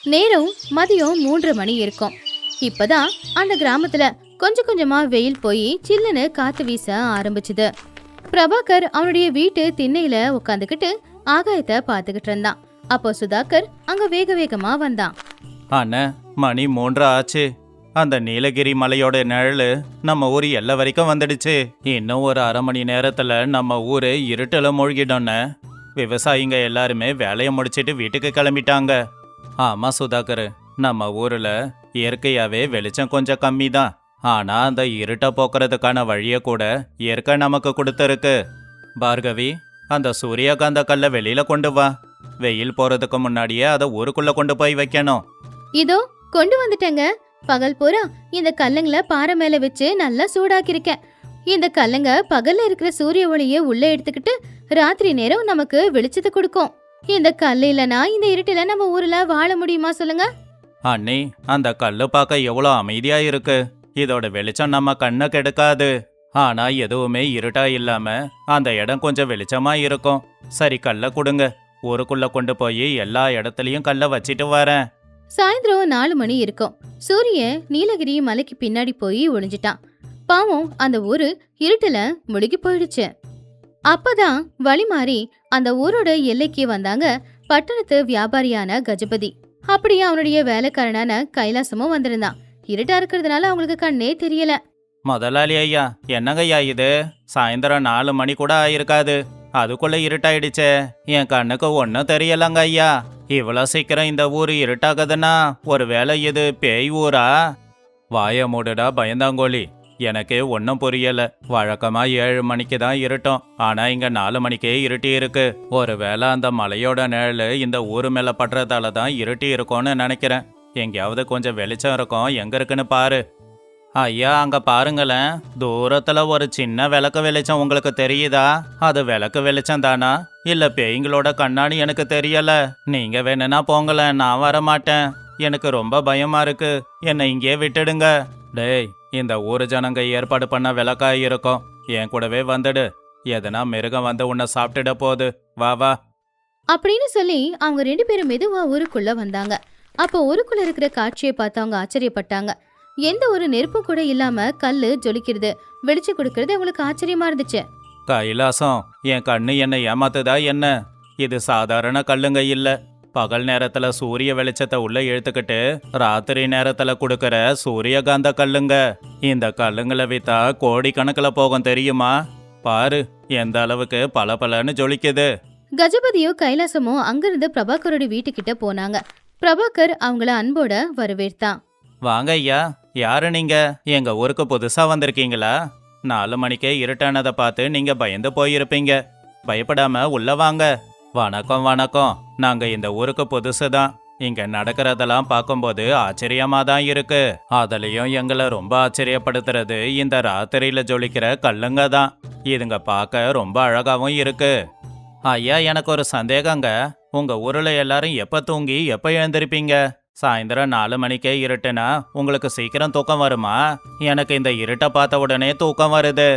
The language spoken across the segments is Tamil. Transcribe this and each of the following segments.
நேரம் மதியம் 3:30 இருக்கும். இப்பதான் அந்த கிராமத்துல கொஞ்சம் கொஞ்சமா வெயில் போய் சில்லுன்னு காத்து வீச ஆரம்பிச்சுது. பிரபாகர் அவனுடைய வீட்டு திண்ணையில உட்காந்துக்கிட்டு ஆகாயத்தை பாத்துக்கிட்டு இருந்தான். அப்போ சுதாகர் அங்க வேக வேகமா வந்தான். அண்ணே, மணி 3 ஆச்சு. அந்த நீலகிரி மலையோட நிழலு நம்ம ஊர் எல்லை வரைக்கும் வந்துடுச்சு. இன்னும் ஒரு அரை மணி நேரத்துல நம்ம ஊரு இருட்டுல மூழ்கிடும்னு. விவசாயிங்க எல்லாருமே வேலையை முடிச்சிட்டு வீட்டுக்கு கிளம்பிட்டாங்க. ஆமா சுதாகர், நம்ம ஊர்ல இயற்கையாவே வெளிச்சம் கொஞ்சம் கம்மி தான். ஆனா அந்த இருட்டை போக்குறதுக்கான வழியை கூட இயற்கை நமக்கு கொடுத்துருக்கு. பார்கவி, அந்த சூரியகாந்த கல்லை வெளியில கொண்டு வா. வெயில் போறதுக்கு முன்னாடியே அதை ஊருக்குள்ள கொண்டு போய் வைக்கணும். இதோ கொண்டு வந்துட்டேங்க. பகல் பூரா இந்த கல்லுங்களை பாறை மேல வச்சு நல்லா சூடாக்கிருக்கேன். இந்த கல்லுங்க பகல்ல இருக்கிற சூரிய ஒளியை உள்ள எடுத்துக்கிட்டு ராத்திரி நேரம் நமக்கு வெளிச்சத்தை கொடுக்கும். இந்த கல்லு இல்லனா இந்த இருட்டுல நம்ம ஊர்ல வாழ முடியுமா சொல்லுங்க? அண்ணி, அந்த கல்லு பார்க்க எவ்வளோ அமைதியா இருக்கு. இதோட வெளிச்சம் நம்ம கண்ணை கெடுக்காது. ஆனா எதுவுமே இருட்டா இல்லாம அந்த இடம் கொஞ்சம் வெளிச்சமா இருக்கும். சரி, கல்லை கொடுங்க. ஊருக்குள்ள கொண்டு போய் எல்லா இடத்துலயும் கல்லை வச்சிட்டு வரேன். சாயந்தரம் 4 மணி இருக்கும். சூரியன் நீலகிரி மலைக்கு பின்னாடி போய் ஒளிஞ்சிட்டான். பாவம், அந்த ஊரு இருட்டுல முழுகி போயிடுச்சு. அப்பதான் வழி மாறி அந்த ஊரோட எல்லைக்கு வந்தாங்க பட்டணத்து வியாபாரியான கஜபதி. அப்படியே அவனுடைய வேலைக்காரனான கைலாசமும் வந்திருந்தான். இருட்டா இருக்கிறதுனால அவங்களுக்கு கண்ணே தெரியல. முதலாளி ஐயா, என்னங்கய்யா இது? சாயந்தரம் 4 மணி கூட ஆயிருக்காது, அதுக்குள்ள இருட்டாயிடுச்சே. என் கண்ணுக்கு ஒன்றும் தெரியலங்க ஐயா. இவ்வளோ சீக்கிரம் இந்த ஊர் இருட்டாகுதுன்னா ஒருவேளை இது பேய் ஊரா? வாய மூடுடா பயந்தாங்கோலி. எனக்கு ஒன்றும் புரியல. வழக்கமா 7 மணிக்கு தான் இருட்டும், ஆனா இங்க 4 மணிக்கே இருட்டி இருக்கு. ஒருவேளை அந்த மலையோட நிழல் இந்த ஊரு மேல படுறதால தான் இருட்டி இருக்கும்னு நினைக்கிறேன். எங்கேயாவது கொஞ்சம் வெளிச்சம் இருக்கும், எங்க இருக்குன்னு பாரு. ஐயா, அங்க பாருங்களேன். தூரத்துல ஒரு சின்ன விளக்கு வெளிச்சம் உங்களுக்கு தெரியுதா? அது விளக்கு வெளிச்சம் தானா இல்ல பேய்களோட கண்ணாடி எனக்கு தெரியல. நீங்க வேணும்னா போங்களேன், நான் வர மாட்டேன். எனக்கு ரொம்ப பயமா இருக்கு, என்னை இங்கே விட்டுடுங்க. டேய், இந்த ஊரு ஜனங்க ஏற்பாடு பண்ண விளக்கா இருக்கும், என் கூடவே வந்துடு. எதனா மிருகம் வந்து உன்னை சாப்பிட்டுட போகுது, வா வா அப்படின்னு சொல்லி அவங்க 2 பேரும் மெதுவா ஊருக்குள்ள வந்தாங்க. அப்போ ஊருக்குள்ள இருக்கிற காட்சியை பார்த்து அவங்க ஆச்சரியப்பட்டாங்க. எந்த ஒரு நெருப்பும் கூட இல்லாம கல்லு ஜொலிக்கிறது, வெளிச்சம் கொடுக்கறது அவங்களுக்கு ஆச்சரியமா இருந்துச்சு. கைலாசம், என் கண்ணு என்னை ஏமாத்துதா என்ன? இது சாதாரண கல்லுங்க இல்ல. பகல் நேரத்துல சூரிய வெளிச்சத்தை உள்ள இழுத்துக்கிட்டு ராத்திரி நேரத்துல கொடுக்கற சூரியகாந்த கல்லுங்க. இந்த கல்லுங்களை வித்தா கோடிக்கணக்கில் போகும் தெரியுமா? பாரு எந்த அளவுக்கு பளபளன்னு ஜொலிக்குது. கஜபதியோ கைலாசமோ அங்கிருந்து பிரபாகரோட வீட்டுக்கிட்ட போனாங்க. பிரபாகர் அவங்கள அன்போட வரவேற்தான். வாங்க ஐயா, யாரு நீங்க? எங்க ஊருக்கு புதுசா வந்திருக்கீங்களா? 4 மணிக்கே இருட்டானதை பார்த்து நீங்க பயந்து போயிருப்பீங்க. பயப்படாம உள்ள வாங்க. வணக்கம் வணக்கம். நாங்க இந்த ஊருக்கு புதுசு தான். இங்க நடக்கிறதெல்லாம் பார்க்கும்போது ஆச்சரியமா தான் இருக்கு. அதுலயும் எங்களை ரொம்ப ஆச்சரியப்படுத்துறது இந்த ராத்திரியில ஜொலிக்கிற கல்லுங்க தான். இதுங்க பார்க்க ரொம்ப அழகாவும் இருக்கு. ஐயா, எனக்கு ஒரு சந்தேகங்க. உங்க ஊர்ல எல்லாரும் எப்ப தூங்கி எப்ப எழுந்திருப்பீங்க? சாயந்தரம் 4 மணிக்கே இருட்டுனா உங்களுக்கு சீக்கிரம் தூக்கம் வருமா? எனக்கு இந்த இருட்டை பார்த்த உடனே தூக்கம் வருது.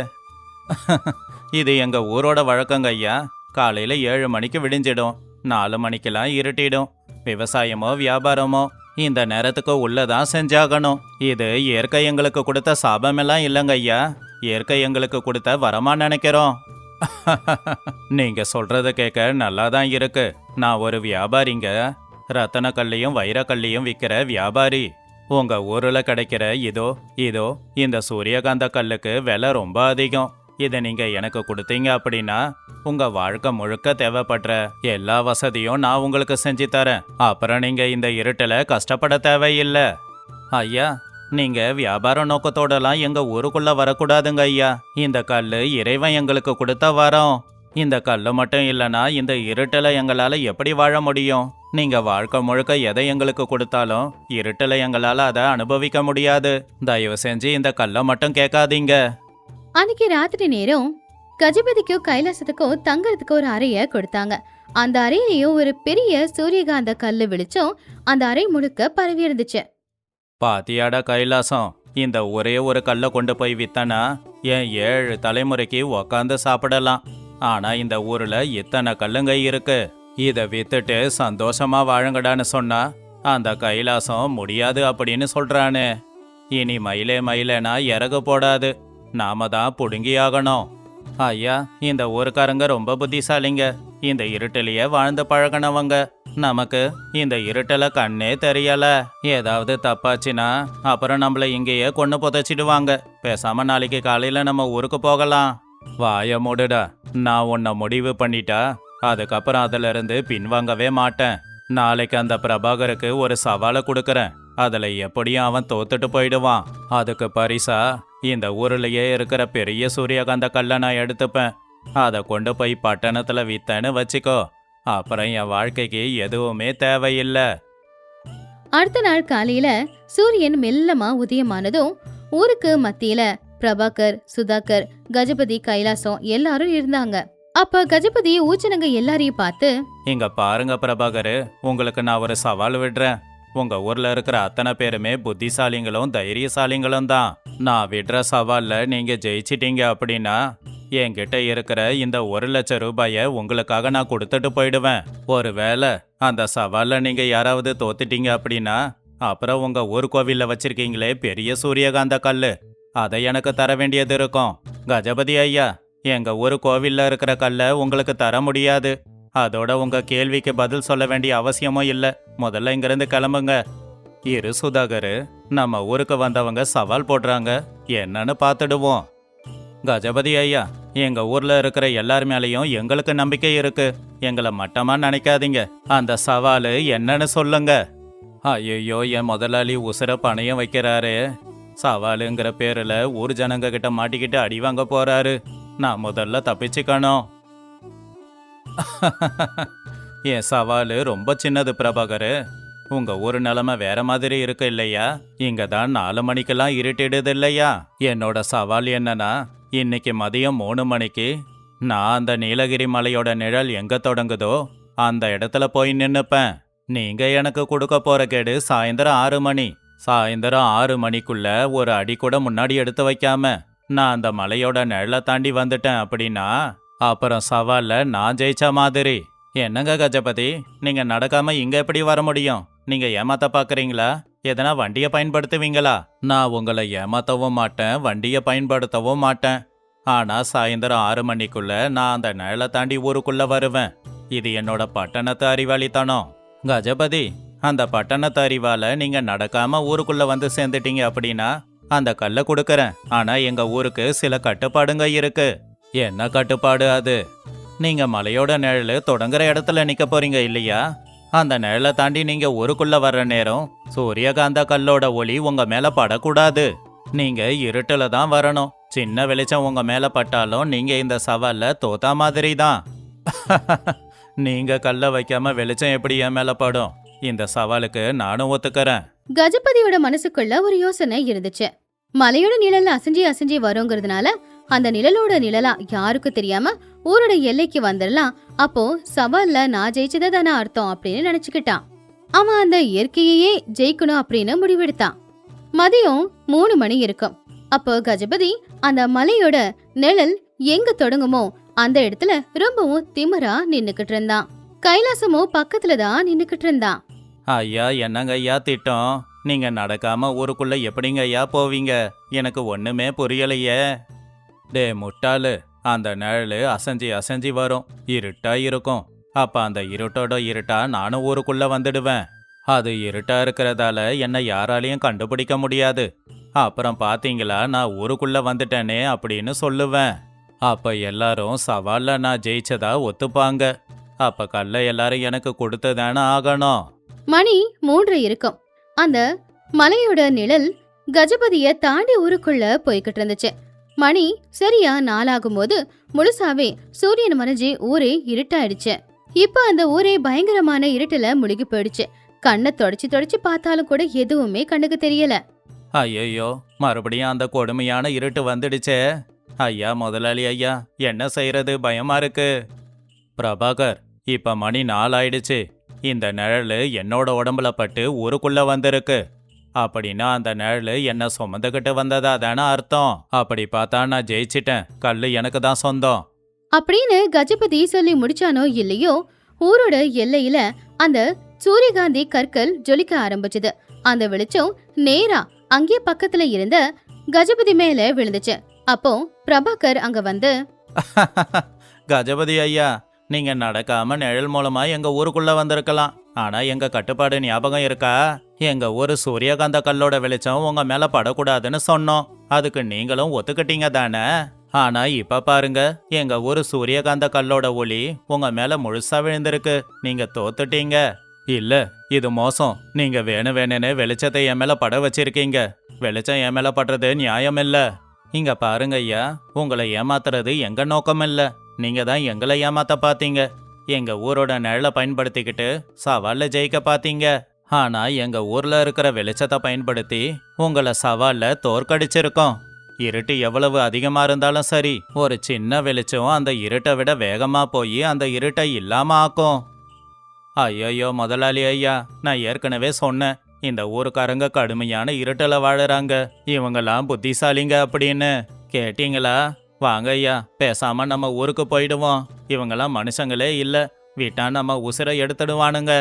இது எங்க ஊரோட வழக்கங்க ஐயா. காலையில 7 மணிக்கு விடிஞ்சிடும், 4 மணிக்கெல்லாம் இருட்டிடும். விவசாயமோ வியாபாரமோ இந்த நேரத்துக்கு உள்ளதான் செஞ்சாகணும். இது இயற்கை எங்களுக்கு கொடுத்த சாபமெல்லாம் இல்லைங்க ஐயா, இயற்கை எங்களுக்கு கொடுத்த வரமா நினைக்கிறோம். நீங்க சொல்றத கேட்க நல்லா தான் இருக்கு. நான் ஒரு வியாபாரிங்க, ரத்தன கல்லையும் வைரக்கல்லையும் விற்கிற வியாபாரி. உங்க ஊர்ல கிடைக்கிற இதோ இந்த சூரியகாந்த கல்லுக்கு விலை ரொம்ப அதிகம். இதை நீங்க எனக்கு கொடுத்தீங்க அப்படின்னா உங்க வாழ்க்கை முழுக்க தேவைப்படுற எல்லா வசதியும் நான் உங்களுக்கு செஞ்சு தரேன். அப்புறம் நீங்க இந்த இருட்டுல கஷ்டப்பட தேவையில்லை. ஐயா, நீங்க வியாபார நோக்கத்தோடலாம் எங்க ஊருக்குள்ள வரக்கூடாதுங்க ஐயா. இந்த கல்லு இறைவன் எங்களுக்கு கொடுத்த வரம். இந்த கல்லு மட்டும் இல்லைன்னா இந்த இருட்டுல எங்களால எப்படி வாழ முடியும்? நீங்க வாழ்க்கை முழுக்க எதை எங்களுக்கு கொடுத்தாலும் இருட்டுல எங்களால அதை அனுபவிக்க முடியாது. தயவு செஞ்சு இந்த கல்லை மட்டும் கேட்காதீங்க. அன்னைக்கு ராத்திரி நேரம் கஜபதிக்கோ கைலாசத்துக்கோ தங்கறதுக்கு ஒரு அறைய கொடுத்தாங்க. அந்த அறையிலையும் ஒரு பெரிய சூரியகாந்த கல்லு வெளிச்சம் அந்த அறை முழுக்க பரவி இருந்துச்சு. பாத்தியாடா கைலாசம், இந்த ஒரே ஒரு கல்லை கொண்டு போய் வித்தனா என் 7 தலைமுறைக்கு உக்காந்து சாப்பிடலாம். ஆனா இந்த ஊர்ல இத்தனை கல்லுங்க இருக்கு. இதை வித்துட்டு சந்தோஷமா வாழுங்கடான்னு சொன்னா அந்த கைலாசம் முடியாது அப்படின்னு சொல்றானே. இனி மயிலே மயிலேனா இறகு போடாது, நாம தான் புடுங்கியாகணும். ஐயா, இந்த ஊருக்காரங்க ரொம்ப புத்திசாலிங்க. இந்த இருட்டிலேயே வாழ்ந்து பழகினவங்க. நமக்கு இந்த இருட்டில கண்ணே தெரியல. ஏதாவது தப்பாச்சுன்னா அப்புறம் நம்மள இங்கேயே கொண்டு புதைச்சிடுவாங்க. பேசாம நாளைக்கு காலையில நம்ம ஊருக்கு போகலாம். வாய மூடுடா. நான் உன்னை முடிவு பண்ணிட்டா அதுக்கப்புறம் அதுல இருந்து பின்வாங்கவே மாட்டேன். நாளைக்கு அந்த பிரபாகருக்கு ஒரு சவாலை கொடுக்கறேன். அதுல எப்படியும் அவன் தோத்துட்டு போயிடுவான். அதுக்கு பரிசா இந்த ஊர்லயே இருக்கிற பெரிய சூரியகாந்த கல்லை நான் எடுத்துப்பேன். அதை கொண்டு போய் பட்டணத்துல வித்தேன்னு வச்சுக்கோ. அப்புறம் என் வாழ்க்கைக்கு எதுவுமே தேவையில்லை. அடுத்த நாள் காலையில சூரியன் மெல்லமா உதயமானதும் ஊருக்கு மத்தியில பிரபாகர், சுதாகர், கஜபதி, கைலாசம் எல்லாரும் இருந்தாங்க. அப்ப கஜபதி ஊச்சனங்க எல்லாரையும் பார்த்து, இங்க பாருங்க பிரபாகரு, உங்களுக்கு நான் ஒரு சவால் விடுறேன். உங்க ஊர்ல இருக்கிற அத்தனை பேருமே புத்திசாலிங்களும் தைரியசாலிங்களும் தான். நான் விடுற சவால்ல நீங்க ஜெயிச்சிட்டீங்க அப்படின்னா என்கிட்ட இருக்கிற இந்த 1,00,000 ரூபாய உங்களுக்காக நான் கொடுத்துட்டு போயிடுவேன். ஒருவேளை அந்த சவால்ல நீங்க யாராவது தோத்துட்டீங்க அப்படின்னா அப்புறம் உங்க ஊர் கோவில்ல வச்சிருக்கீங்களே பெரிய சூரியகாந்த கல்லு, அதை எனக்கு தர வேண்டியது இருக்கும். கஜபதி ஐயா, எங்க ஊர் கோவில்ல இருக்கிற கல்லை உங்களுக்கு தர முடியாது. அதோட உங்க கேள்விக்கு பதில் சொல்ல வேண்டிய அவசியமும் இல்லை. முதல்ல இங்கிருந்து கிளம்புங்க. இரு சுதாகரு, நம்ம ஊருக்கு வந்தவங்க சவால் போடுறாங்க, என்னன்னு பார்த்துடுவோம். கஜபதி ஐயா, எங்க ஊர்ல இருக்கிற எல்லார் மேலேயும் எங்களுக்கு நம்பிக்கை இருக்கு. எங்களை மட்டமா நினைக்காதீங்க. அந்த சவாலு என்னன்னு சொல்லுங்க. ஐயோ, என் முதலாளி உசுர பணையம் வைக்கிறாரு. சவாலுங்கிற பேர்ல ஊர் ஜனங்க கிட்ட மாட்டிக்கிட்டு அடி வாங்க போறாரு. நான் முதல்ல தப்பிச்சுக்கணும். என் சவாலு ரொம்ப சின்னது பிரபாகரு. உங்க ஊர் நிலைமை வேற மாதிரி இருக்கு இல்லையா? இங்க தான் 4 மணிக்கெல்லாம் இருட்டிடுது இல்லையா? என்னோட சவால் என்னன்னா, இன்னைக்கு மதியம் 3 மணிக்கு நான் அந்த நீலகிரி மலையோட நிழல் எங்க தொடங்குதோ அந்த இடத்துல போய் நின்னுப்பேன். நீங்க எனக்கு கொடுக்க போற கேடு சாயந்தரம் 6 மணி. சாயந்தரம் 6 மணிக்குள்ள ஒரு அடி கூட முன்னாடி எடுத்து வைக்காம நான் அந்த மலையோட நிழலை தாண்டி வந்துட்டேன் அப்படின்னா அப்புறம் சவால்ல நான் ஜெயிச்ச மாதிரி. என்னங்க கஜபதி, நீங்க நடக்காம இங்க எப்படி வர முடியும்? நீங்க ஏமாத்த பாக்குறீங்களா? எதனா வண்டியை பயன்படுத்துவீங்களா? நான் உங்களை ஏமாத்தவும் மாட்டேன், வண்டியை பயன்படுத்தவும் மாட்டேன். ஆனா சாயந்தரம் 6 மணிக்குள்ள நான் அந்த நிழலை தாண்டி ஊருக்குள்ள வருவேன். இது என்னோட பட்டணத்து அறிவாளித்தனம். கஜபதி, அந்த பட்டணத்து அறிவால நீங்க நடக்காம ஊருக்குள்ள வந்து சேர்ந்துட்டீங்க அப்படின்னா அந்த கல்லை கொடுக்கறேன். ஆனா எங்க ஊருக்கு சில கட்டுப்பாடுங்க இருக்கு. என்ன கட்டுப்பாடு அது? நீங்க மலையோட நிழலு தொடங்குற இடத்துல நிக்க போறீங்க இல்லையா? அந்த நிழலை தாண்டி நீங்க ஊருக்குள்ள வர்ற நேரம் சூரியகாந்த கல்லோட ஒளி உங்க மேல படக்கூடாது. நீங்க இருட்டுல தான் வரணும். சின்ன வெளிச்சம் உங்க மேல பட்டாலும் நீங்க இந்த சவால்ல தோத்தா மாதிரி தான். நீங்க கல்ல வைக்காம வெளிச்சம் எப்படி என் மேல படும்? இந்த சவாலுக்கு நானும் ஒத்துக்கறேன். கஜபதியோட மனசுக்குள்ள ஒரு யோசனை இருந்துச்சு. மலையோட நிழல் அசைஞ்சி அசைஞ்சி வருங்கிறதுனால அந்த நிழலோட நிழலா யாருக்கு தெரியாம ஊரோட எல்லைக்கு வந்துடலாம். அப்போ சவால்ல நான் ஜெயிச்சதை தானே அர்த்தம் அப்படின்னு நினைச்சுக்கிட்டான். அவன் அந்த இயற்கையே ஜெயிக்கணும் அப்படின்னு முடிவெடுத்தான். மதியம் 3 மணி இருக்கும். அப்போ கஜபதி அந்த மலையோட நிழல் எங்க தொடங்குமோ அந்த இடத்துல ரொம்பவும் திமிரா நின்னுக்கிட்டு இருந்தான். கைலாசமும் பக்கத்துல தான் நின்னுக்கிட்டு இருந்தான். ஐயா, என்னங்க ஐயா திட்டம்? நீங்க நடக்காம ஊருக்குள்ள எப்படிங்க ஐயா போவீங்க? எனக்கு ஒண்ணுமே புரியலையே. டே முட்டாளு, அந்த நிழலு அசைஞ்சி அசைஞ்சி வரும், இருட்டா இருக்கும். அப்ப அந்த இருட்டோட இருட்டா நானும் ஊருக்குள்ள வந்துடுவேன். அது இருட்டா இருக்கிறதால என்னை யாராலையும் கண்டுபிடிக்க முடியாது. அப்புறம் பாத்தீங்களா, நான் ஊருக்குள்ள வந்துட்டேனே அப்படின்னு சொல்லுவேன். அப்ப எல்லாரும் சவால்ல நான் ஜெயிச்சதா ஒத்துப்பாங்க. அப்ப கல்ல எல்லாரும் எனக்கு கொடுத்துதானே ஆகணும். மணி 3 இருக்கும். அந்த மலையோட நிழல் கஜபதிய தாண்டி ஊருக்குள்ள போய்கிட்டு இருந்துச்சு. மணி சரியா 4 ஆகும்போது முழுசாவே சூரியன் மறைஞ்சி ஊரே இருட்டாயிடுச்சு. இப்ப அந்த ஊரே பயங்கரமான இருட்டுல முழுகி போயிடுச்சு. கண்ணை தொடச்சி பார்த்தாலும் கூட எதுவுமே கண்ணுக்கு தெரியல. ஐயோ, மறுபடியும் அந்த கொடுமையான இருட்டு வந்துடுச்சே. ஐயா முதலாளி ஐயா, என்ன செய்யறது, பயமா இருக்கு. பிரபாகர், இப்ப மணி 4 ஆயிடுச்சு. இந்த நிழலு என்னோட உடம்புல பட்டு ஊருக்குள்ள வந்திருக்கு. அப்படின்னா அந்த நிழலு என்ன சுமந்துகிட்டு வந்ததா தானே அர்த்தம். அப்படி பார்த்தா நான் ஜெயிச்சிட்டேன். கல்லு எனக்கு தான் சொந்தம் அப்படின்னு கஜபதி சொல்லி முடிச்சானோ இல்லையோ, ஊரோட எல்லையில அந்த சூரியகாந்தி கற்கள் ஜொலிக்க ஆரம்பிச்சது. அந்த வெளிச்சம் நேரா அங்கே பக்கத்துல இருந்த கஜபதி மேல விழுந்துச்சு. அப்போ பிரபாகர் அங்க வந்து, கஜபதி ஐயா, நீங்க நடக்காம நிழல் மூலமா எங்க ஊருக்குள்ள வந்திருக்கலாம். ஆனா எங்க கட்டுப்பாடு ஞாபகம் இருக்கா? எங்க ஊரு சூரியகாந்த கல்லோட வெளிச்சம் உங்க மேல படக்கூடாதுன்னு சொன்னோம். அதுக்கு நீங்களும் ஒத்துக்கிட்டீங்க தானே? ஆனா இப்ப பாருங்க, எங்க ஊரு சூரியகாந்த கல்லோட ஒளி உங்க மேல முழுசா விழுந்திருக்கு. நீங்க தோத்துட்டீங்க. இல்ல, இது மோசம். நீங்க வேணும்னு வெளிச்சத்தை என் மேல பட வச்சிருக்கீங்க. வெளிச்சம் என் மேல படுறது நியாயம் இல்ல. இங்க பாருங்க ஐயா, உங்களை ஏமாத்துறது எங்க நோக்கம் இல்ல. நீங்க தான் எங்களை ஏமாத்த பாத்தீங்க. எங்க ஊரோட நிழலை பயன்படுத்திக்கிட்டு சவால்ல ஜெயிக்க பாத்தீங்க. ஆனா எங்க ஊர்ல இருக்கிற வெளிச்சத்தை பயன்படுத்தி உங்களை சவால்ல தோற்கடிச்சிருக்கோம். இருட்டு எவ்வளவு அதிகமா இருந்தாலும் சரி, ஒரு சின்ன வெளிச்சம் அந்த இருட்டை விட வேகமா போய் அந்த இருட்டை இல்லாம ஆக்கும். ஐயோ முதலாளி ஐயா, நான் ஏற்கனவே சொன்னேன், இந்த ஊருக்காரங்க கடுமையான இருட்டுல வாழறாங்க, இவங்கெல்லாம் புத்திசாலிங்க அப்படின்னு. கேட்டீங்களா? வாங்க ஐயா, பேசாம நம்ம ஊருக்கு போயிடுவோம். இவங்கெல்லாம் மனுஷங்களே இல்ல, விட்டா நம்ம உசிரை எடுத்துடுவானுங்க.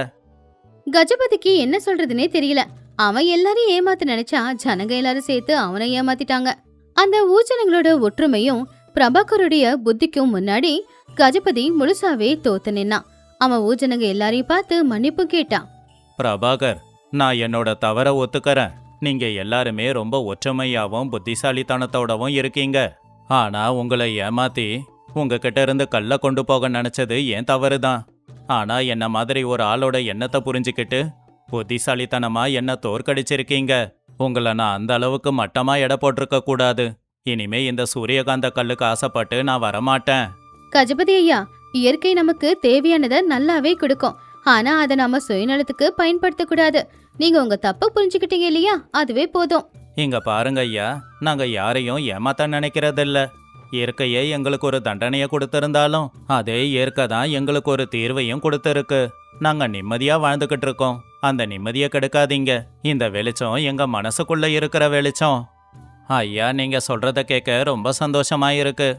கஜபதிக்கு என்ன சொல்றதுனே தெரியல. அவன் எல்லாரையும் ஏமாத்த நினைச்சா ஜனங்க எல்லாரும் சேர்த்து அவனை ஏமாத்திட்டாங்க. அந்த ஊர்ஜனங்களோட ஒற்றுமையும் பிரபாகருடைய புத்திக்கும் முன்னாடி கஜபதி முழுசாவே தோத்து நின்னான். அவன் ஊர்ஜனங்க எல்லாரையும் பார்த்து மன்னிப்பு கேட்டான். பிரபாகர், நான் என்னோட தவற ஒத்துக்கறேன். நீங்க எல்லாருமே ரொம்ப ஒற்றுமையாவும் புத்திசாலித்தனத்தோடவும் இருக்கீங்க. ஆனா உங்களை ஏமாத்தி உங்ககிட்ட இருந்து கல்ல கொண்டு போக நினைச்சது ஏன் தவறுதான். ஆனா என்ன மாதிரி ஒரு ஆளோட எண்ணத்தை புரிஞ்சுக்கிட்டு புத்திசாலித்தனமா என்ன தோற்கடிச்சிருக்கீங்க. உங்களை நான் அந்த அளவுக்கு மட்டமா எடை போட்டிருக்க கூடாது. இனிமே இந்த சூரியகாந்த கல்லுக்கு ஆசைப்பட்டு நான் வரமாட்டேன். கஜபதி ஐயா, இயற்கை நமக்கு தேவையானதை நல்லாவே கொடுக்கும். ஆனா அதை நாம சுயநலத்துக்கு பயன்படுத்த கூடாது. நீங்க உங்க தப்ப புரிஞ்சுக்கிட்டீங்க இல்லையா, அதுவே போதும். இங்க பாருங்க ஐயா, நாங்க யாரையும் ஏமாத்த நினைக்கிறதில்ல. இயற்கையே எங்களுக்கு ஒரு தண்டனையை கொடுத்திருந்தாலும் அதே இயற்கை தான் எங்களுக்கு ஒரு தீர்வையும் கொடுத்திருக்கு. நாங்க நிம்மதியா வாழ்ந்துகிட்டு இருக்கோம். அந்த நிம்மதியை கெடுக்காதீங்க. இந்த வெளிச்சம் எங்க மனசுக்குள்ள இருக்கிற வெளிச்சம். ஐயா, நீங்க சொல்றத கேட்க ரொம்ப சந்தோஷமா இருக்கு.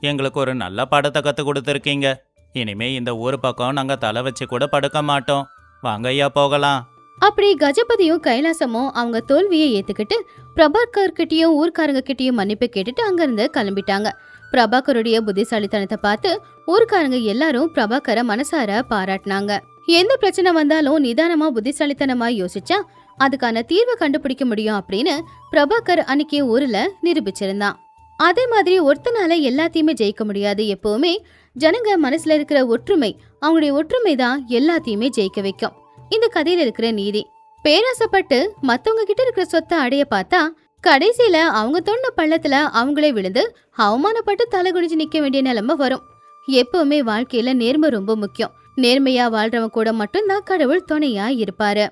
எங்களுக்கு ஒரு நல்ல பாடத்தை கத்து கொடுத்துருக்கீங்க. இனிமே இந்த ஊர் பக்கம் நாங்க தலை வச்சு கூட படுக்க மாட்டோம். வாங்க ஐயா, போகலாம். அப்படி கஜபதியும் கைலாசமும் அவங்க தோல்வியை ஏத்துக்கிட்டு பிரபாகர் கிட்டயும் ஊர்க்காரங்க கிட்டயும் மன்னிப்பு கேட்டுட்டு அங்கிருந்து கிளம்பிட்டாங்க. பிரபாகருடைய புத்திசாலித்தனத்தை பார்த்து ஊர்க்காரங்க எல்லாரும் பிரபாகரை மனசார பாராட்டினாங்க. எந்த பிரச்சனை வந்தாலும் நிதானமா புத்திசாலித்தனமா யோசிச்சா அதுக்கான தீர்வை கண்டுபிடிக்க முடியும் அப்படின்னு பிரபாகர் அன்னைக்கு ஊர்ல நிரூபிச்சிருந்தான். அதே மாதிரி ஒருத்தனால எல்லாத்தையுமே ஜெயிக்க முடியாது. எப்பவுமே ஜனங்க மனசுல இருக்கிற ஒற்றுமை, அவங்களுடைய ஒற்றுமை தான் எல்லாத்தையுமே ஜெயிக்க வைக்கும். இந்த கதையில இருக்கிற நீதி, பேராசப்பட்டு மத்தவங்க கிட்ட இருக்கிற சொத்தை அடைய பார்த்தா கடைசியில அவங்க தோண்ட பள்ளத்துல அவங்களே விழுந்து அவமானப்பட்டு தலை குனிஞ்சு நிக்க வேண்டிய நிலைமை வரும். எப்பவுமே வாழ்க்கையில நேர்மை ரொம்ப முக்கியம். நேர்மையா வாழ்றவங்க கூட மட்டும்தான் கடவுள் துணையா இருப்பாரு.